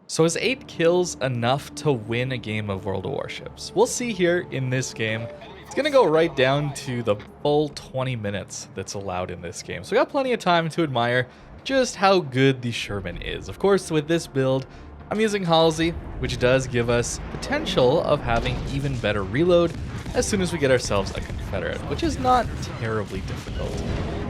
So is 8 kills enough to win a game of World of Warships? We'll see here in this game. It's going to go right down to the full 20 minutes that's allowed in this game. So we got plenty of time to admire just how good the Sherman is. Of course, with this build, I'm using Halsey, which does give us potential of having even better reload as soon as we get ourselves a Confederate, which is not terribly difficult.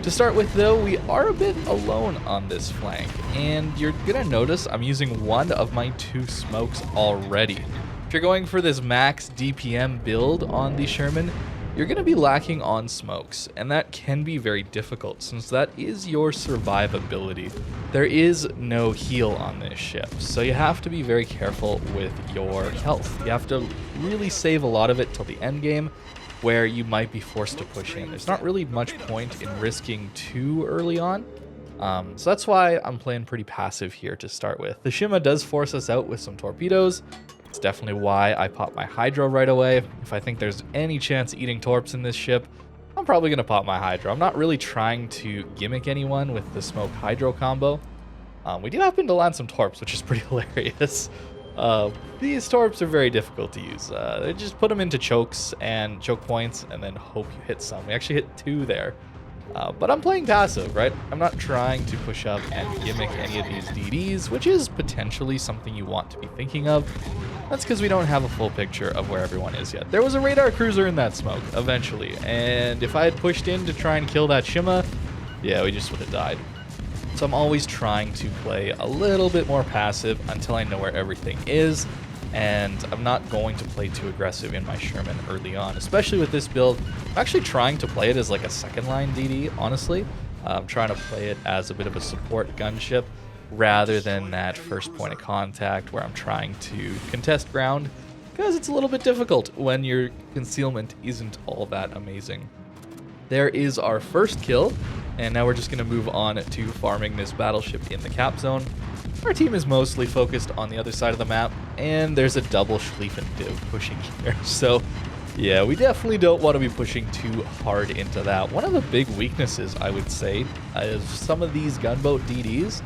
To start with though, we are a bit alone on this flank, and you're gonna notice I'm using one of my 2 smokes already. If you're going for this max DPM build on the Sherman, you're gonna be lacking on smokes, and that can be very difficult since that is your survivability. There is no heal on this ship, so you have to be very careful with your health. You have to really save a lot of it till the end game, where you might be forced to push in. There's not really much point in risking too early on, so that's why I'm playing pretty passive here to start with. The Shima does force us out with some torpedoes. It's definitely why I pop my Hydro right away. If I think there's any chance eating torps in this ship, I'm probably going to pop my Hydro. I'm not really trying to gimmick anyone with the smoke Hydro combo. We do happen to land some torps, which is pretty hilarious. These torps are very difficult to use. They just put them into chokes and choke points and then hope you hit some. We actually hit 2 there. But I'm playing passive, right? I'm not trying to push up and gimmick any of these DDs, which is potentially something you want to be thinking of. That's because we don't have a full picture of where everyone is yet. There was a radar cruiser in that smoke, eventually, and if I had pushed in to try and kill that Shima, yeah, we just would have died. So I'm always trying to play a little bit more passive until I know where everything is, and I'm not going to play too aggressive in my Sherman early on, especially with this build. I'm actually trying to play it as like a second line DD, honestly. I'm trying to play it as a bit of a support gunship rather than that first point of contact where I'm trying to contest ground, because it's a little bit difficult when your concealment isn't all that amazing. There is our first kill, and now we're just going to move on to farming this battleship in the cap zone. Our team is mostly focused on the other side of the map, and there's a double Schlieffen div pushing here. So yeah, we definitely don't want to be pushing too hard into that. One of the big weaknesses, I would say, is some of these gunboat DDs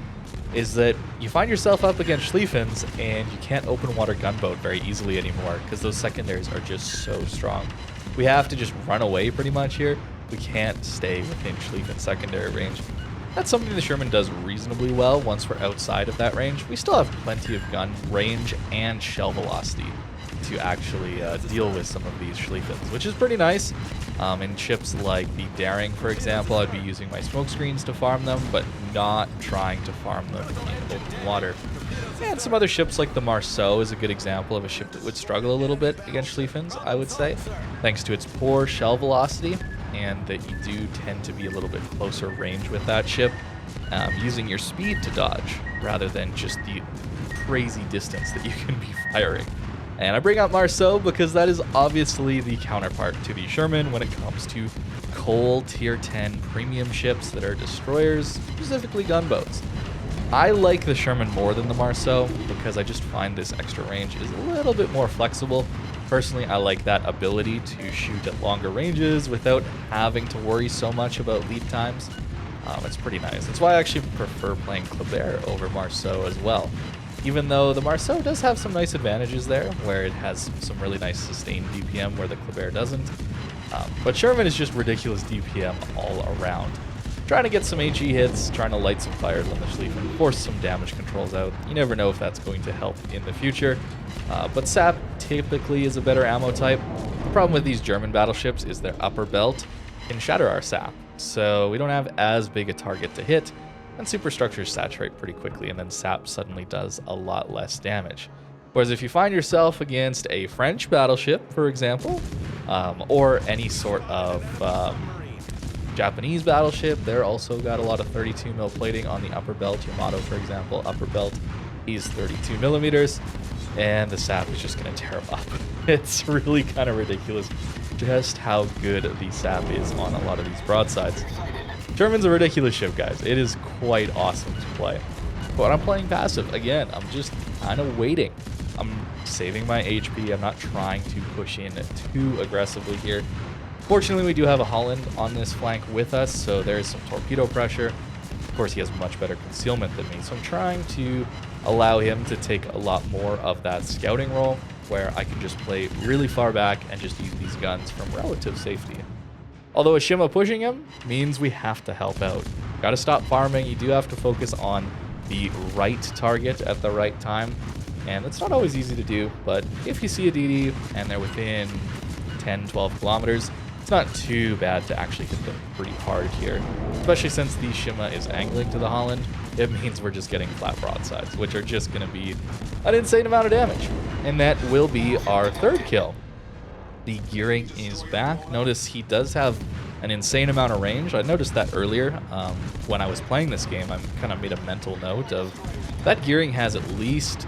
is that you find yourself up against Schlieffens and you can't open water gunboat very easily anymore because those secondaries are just so strong. We have to just run away pretty much here. We can't stay within Schlieffen's secondary range. That's something the Sherman does reasonably well once we're outside of that range. We still have plenty of gun range and shell velocity to actually deal with some of these Schlieffens, which is pretty nice. In ships like the Daring, for example, I'd be using my smoke screens to farm them, but not trying to farm them in open water. And some other ships like the Marceau is a good example of a ship that would struggle a little bit against Schlieffens, I would say, thanks to its poor shell velocity, and that you do tend to be a little bit closer range with that ship, using your speed to dodge rather than just the crazy distance that you can be firing. And I bring up Marceau because that is obviously the counterpart to the Sherman when it comes to coal tier 10 premium ships that are destroyers, specifically gunboats. I like the Sherman more than the Marceau because I just find this extra range is a little bit more flexible. Personally, I like that ability to shoot at longer ranges without having to worry so much about lead times. It's pretty nice. That's why I actually prefer playing Kleber over Marceau as well. Even though the Marceau does have some nice advantages there, where it has some really nice sustained DPM where the Kleber doesn't. But Sherman is just ridiculous DPM all around. Trying to get some HE hits, trying to light some fires on the Schlieffen, force some damage controls out. You never know if that's going to help in the future. But SAP typically is a better ammo type. The problem with these German battleships is their upper belt can shatter our SAP, so we don't have as big a target to hit. And superstructures saturate pretty quickly, and then SAP suddenly does a lot less damage. Whereas if you find yourself against a French battleship, for example, or any sort of Japanese battleship, they're also got a lot of 32 mil plating on the upper belt. Yamato, for example, upper belt is 32 millimeters, and the SAP is just going to tear them up. It's really kind of ridiculous just how good the SAP is on a lot of these broadsides. Sherman's a ridiculous ship, guys. It is quite awesome to play. But I'm playing passive. Again, I'm just kind of waiting. I'm saving my HP. I'm not trying to push in too aggressively here. Fortunately, we do have a Holland on this flank with us, so there's some torpedo pressure. Of course, he has much better concealment than me, so I'm trying to allow him to take a lot more of that scouting role, where I can just play really far back and just use these guns from relative safety. Although a Shima pushing him means we have to help out. Gotta stop farming. You do have to focus on the right target at the right time. And it's not always easy to do, but if you see a DD and they're within 10, 12 kilometers, it's not too bad to actually hit them pretty hard here. Especially since the Shima is angling to the Holland, it means we're just getting flat broadsides, which are just going to be an insane amount of damage. And that will be our third kill. The gearing is back. Notice he does have an insane amount of range. I noticed that earlier when I was playing this game. I kind of made a mental note of that gearing has at least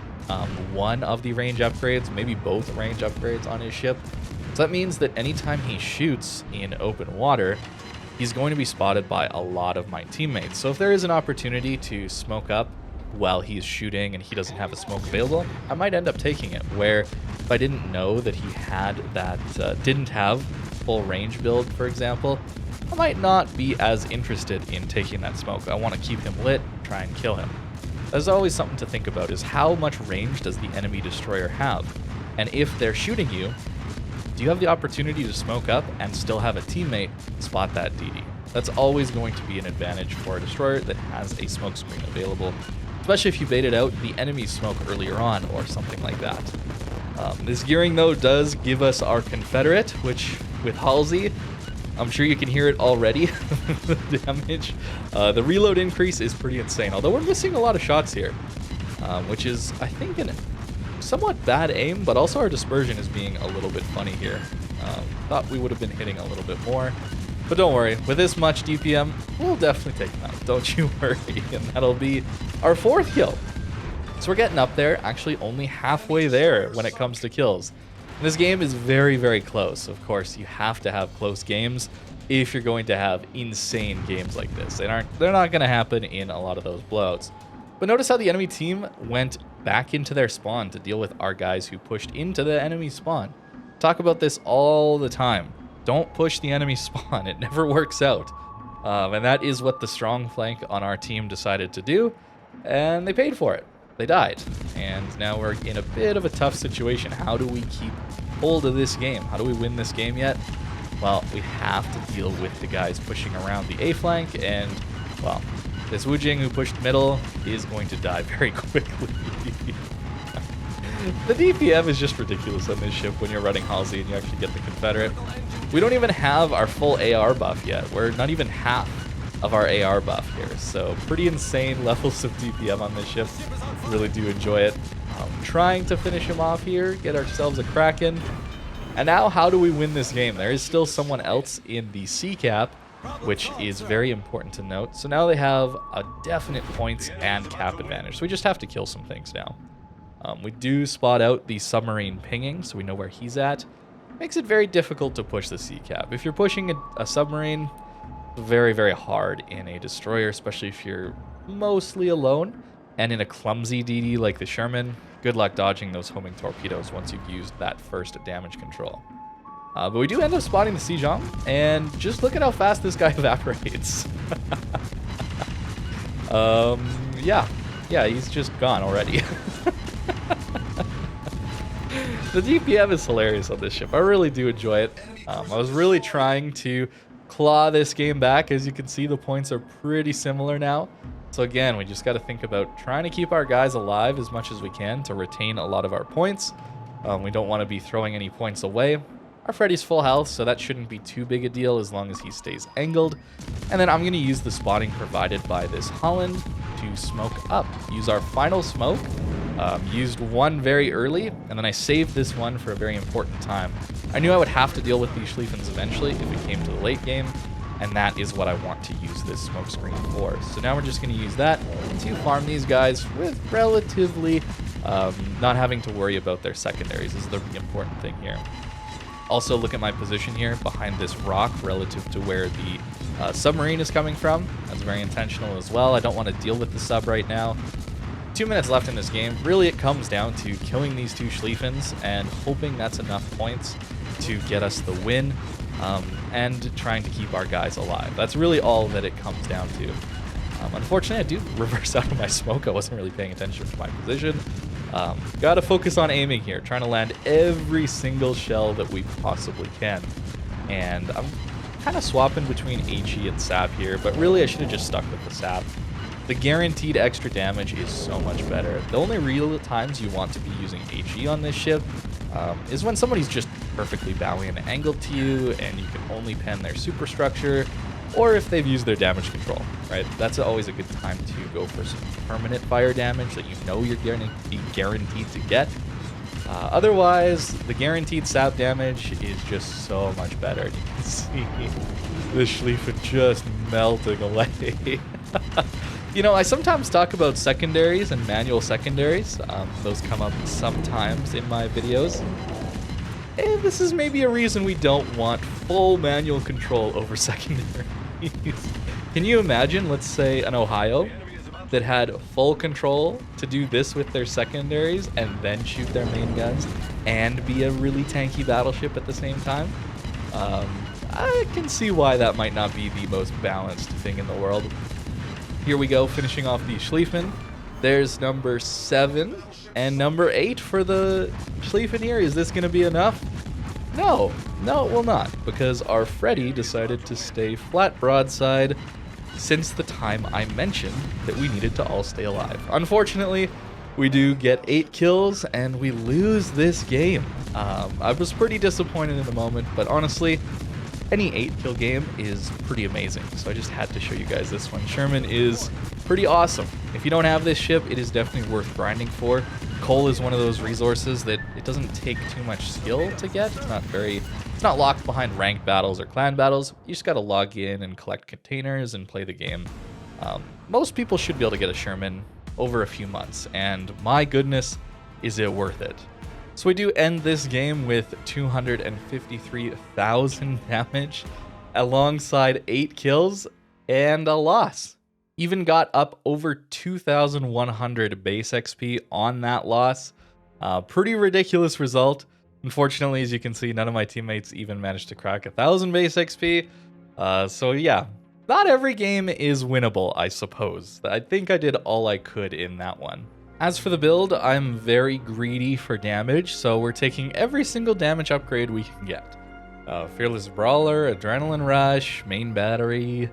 one of the range upgrades, maybe both range upgrades on his ship. So that means that anytime he shoots in open water, he's going to be spotted by a lot of my teammates. So if there is an opportunity to smoke up while he's shooting and he doesn't have a smoke available, I might end up taking it. Where if I didn't know that he had that, didn't have full range build, for example, I might not be as interested in taking that smoke. I want to keep him lit, try and kill him. There's always something to think about, is how much range does the enemy destroyer have? And if they're shooting you, do you have the opportunity to smoke up and still have a teammate spot that DD? That's always going to be an advantage for a destroyer that has a smoke screen available, especially if you baited out the enemy's smoke earlier on or something like that. This gearing, though, does give us our Confederate, which with Halsey, I'm sure you can hear it already, the damage. The reload increase is pretty insane, although we're missing a lot of shots here, which is, I think, an somewhat bad aim, but also our dispersion is being a little bit funny here. Thought we would have been hitting a little bit more, but don't worry, with this much DPM, we'll definitely take them out, don't you worry, and that'll be our fourth kill. So we're getting up there, actually only halfway there when it comes to kills. This game is very, very close. Of course, you have to have close games if you're going to have insane games like this. They're not going to happen in a lot of those blowouts. But notice how the enemy team went back into their spawn to deal with our guys who pushed into the enemy spawn. Talk about this all the time. Don't push the enemy spawn. It never works out. And that is what the strong flank on our team decided to do. And they paid for it. They died. And now we're in a bit of a tough situation. How do we keep hold of this game? How do we win this game yet? Well, we have to deal with the guys pushing around the A flank, and, well, this Wu Jing who pushed middle is going to die very quickly. The DPM is just ridiculous on this ship when you're running Halsey and you actually get the Confederate. We don't even have our full AR buff yet. We're not even half of our AR buff here, so pretty insane levels of DPM on this ship. Really do enjoy it. Trying to finish him off here, get ourselves a Kraken. And now, how do we win this game? There is still someone else in the C cap, which is very important to note. So now they have a definite points and cap advantage. So we just have to kill some things now. We do spot out the submarine pinging, so we know where he's at. Makes it very difficult to push the C cap. If you're pushing a submarine, very, very hard in a destroyer, especially if you're mostly alone. And in a clumsy DD like the Sherman, good luck dodging those homing torpedoes once you've used that first damage control. But we do end up spotting the Sejong, and just look at how fast this guy evaporates. Yeah, he's just gone already. The DPM is hilarious on this ship. I really do enjoy it. I was really trying to claw this game back. As you can see, the points are pretty similar now. So again, we just got to think about trying to keep our guys alive as much as we can to retain a lot of our points. We don't want to be throwing any points away. Our Freddy's full health, so that shouldn't be too big a deal as long as he stays angled. And then I'm going to use the spotting provided by this Holland to smoke up. Use our final smoke. Used one very early, and then I saved this one for a very important time. I knew I would have to deal with these Schlieffens eventually if it came to the late game, and that is what I want to use this smoke screen for. So now we're just going to use that to farm these guys with relatively not having to worry about their secondaries is the important thing here. Also, look at my position here behind this rock relative to where the submarine is coming from. That's very intentional as well. I don't want to deal with the sub right now. 2 minutes left in this game. Really, it comes down to killing these two Schlieffens and hoping that's enough points to get us the win, and trying to keep our guys alive. That's really all that it comes down to. Unfortunately, I do reverse out of my smoke. I wasn't really paying attention to my position. Gotta focus on aiming here, trying to land every single shell that we possibly can. And I'm kind of swapping between HE and SAP here, but really I should have just stuck with the SAP. The guaranteed extra damage is so much better. The only real times you want to be using HE on this ship is when somebody's just perfectly bowing an angle to you and you can only pen their superstructure, or if they've used their damage control, right? That's always a good time to go for some permanent fire damage that you know you're guaranteed to get. Otherwise, the guaranteed SAP damage is just so much better. You can see the Schlieffen just melting away. You know, I sometimes talk about secondaries and manual secondaries. Those come up sometimes in my videos. And this is maybe a reason we don't want full manual control over secondaries. Can you imagine, let's say, an Ohio that had full control to do this with their secondaries and then shoot their main guns and be a really tanky battleship at the same time? I can see why that might not be the most balanced thing in the world. Here we go, finishing off the Schlieffen. There's number 7 and number 8 for the Schlieffen here. Is this going to be enough? No, it will not, because our Freddy decided to stay flat broadside since the time I mentioned that we needed to all stay alive. Unfortunately, we do get 8 kills and we lose this game. I was pretty disappointed in the moment, but honestly, any 8-kill game is pretty amazing, so I just had to show you guys this one. Sherman is pretty awesome. If you don't have this ship, it is definitely worth grinding for. Coal is one of those resources that it doesn't take too much skill to get. It's not locked behind ranked battles or clan battles. You just gotta log in and collect containers and play the game. Most people should be able to get a Sherman over a few months, and my goodness, is it worth it. So we do end this game with 253,000 damage alongside 8 kills and a loss. Even got up over 2,100 base XP on that loss. Pretty ridiculous result. Unfortunately, as you can see, none of my teammates even managed to crack 1,000 base XP. So yeah, not every game is winnable, I suppose. I think I did all I could in that one. As for the build, I'm very greedy for damage, so we're taking every single damage upgrade we can get. Fearless Brawler, Adrenaline Rush, Main Battery,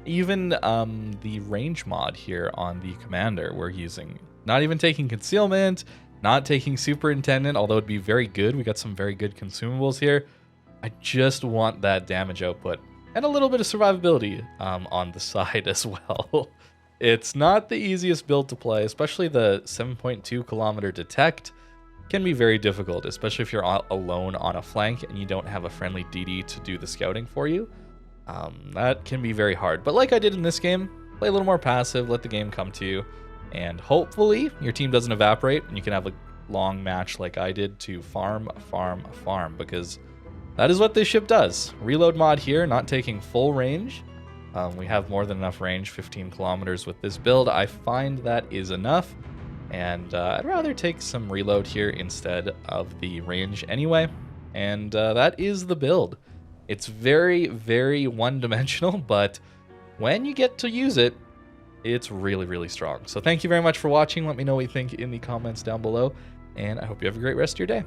even the range mod here on the Commander we're using. Not even taking Concealment, not taking Superintendent, although it'd be very good. We got some very good consumables here. I just want that damage output and a little bit of survivability on the side as well. It's not the easiest build to play, especially the 7.2 kilometer detect can be very difficult, especially if you're alone on a flank and you don't have a friendly DD to do the scouting for you. That can be very hard. But like I did in this game, play a little more passive, let the game come to you, and hopefully your team doesn't evaporate and you can have a long match like I did to farm, because that is what this ship does. Reload mod here, not taking full range. We have more than enough range, 15 kilometers with this build. I find that is enough, and I'd rather take some reload here instead of the range anyway, and that is the build. It's very, very one-dimensional, but when you get to use it, it's really, really strong. So thank you very much for watching. Let me know what you think in the comments down below, and I hope you have a great rest of your day.